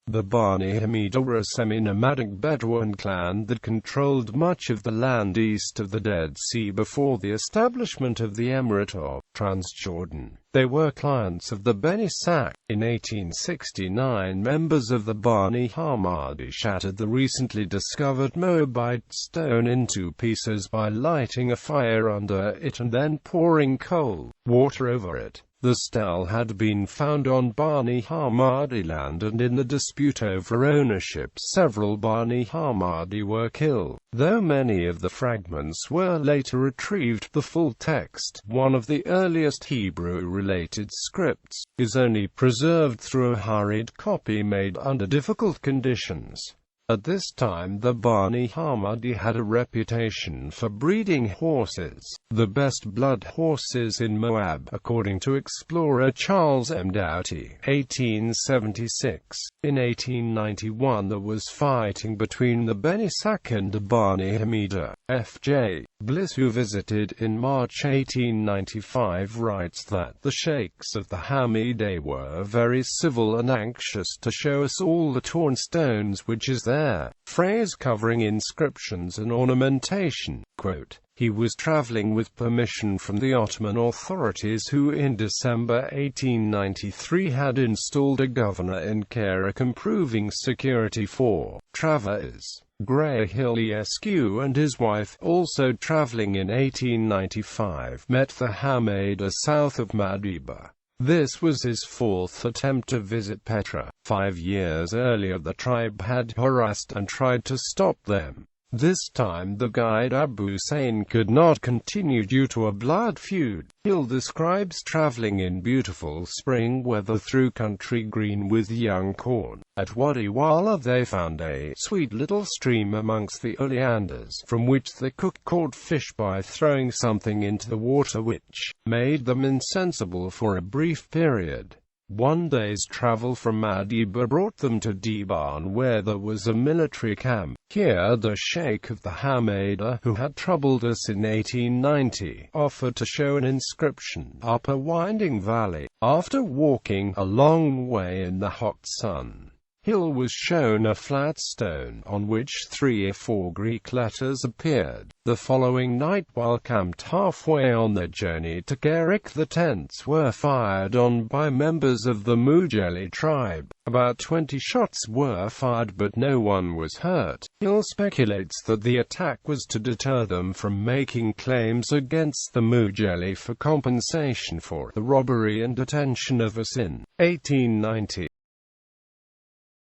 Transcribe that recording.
The Bani Hamida were a semi-nomadic Bedouin clan that controlled much of the land east of the Dead Sea before the establishment of the emirate of Transjordan. They were clients of the Beni. In 1869, members of the Bani Hamadi shattered the recently discovered Moabite stone into pieces by lighting a fire under it and then pouring cold water over it. The stele had been found on Bani Hamadi land, and in the dispute over ownership several Bani Hamadi were killed, though many of the fragments were later retrieved. The full text, one of the earliest Hebrew-related scripts, is only preserved through a hurried copy made under difficult conditions. At this time the Bani Hamadi had a reputation for breeding horses, the best blood horses in Moab, according to explorer Charles M. Doughty, 1876. In 1891 there was fighting between the Beni and the Bani Hamida. F.J. Bliss, who visited in March 1895, writes that the sheikhs of the Hamida were very civil and anxious to show us all the torn stones which is there. Phrase covering inscriptions and ornamentation. Quote, he was traveling with permission from the Ottoman authorities, who in December 1893 had installed a governor in Kerak, improving security for travelers. Gray Hill Esq and his wife, also traveling in 1895, met the Hamida south of Madiba. This was his fourth attempt to visit Petra. 5 years earlier the tribe had harassed and tried to stop them. This time the guide Abu Sain could not continue due to a blood feud. Hill describes traveling in beautiful spring weather through country green with young corn. At Wadi Walla they found a sweet little stream amongst the oleanders, from which the cook caught fish by throwing something into the water, which made them insensible for a brief period. One day's travel from Madiba brought them to Deban, where there was a military camp. Here the sheikh of the Hamida, who had troubled us in 1890, offered to show an inscription up a winding valley. After walking a long way in the hot sun, Hill was shown a flat stone on which 3 or 4 Greek letters appeared. The following night, while camped halfway on their journey to Kerak, the tents were fired on by members of the Mujeli tribe. About 20 shots were fired but no one was hurt. Hill speculates that the attack was to deter them from making claims against the Mujeli for compensation for the robbery and detention of us in 1890.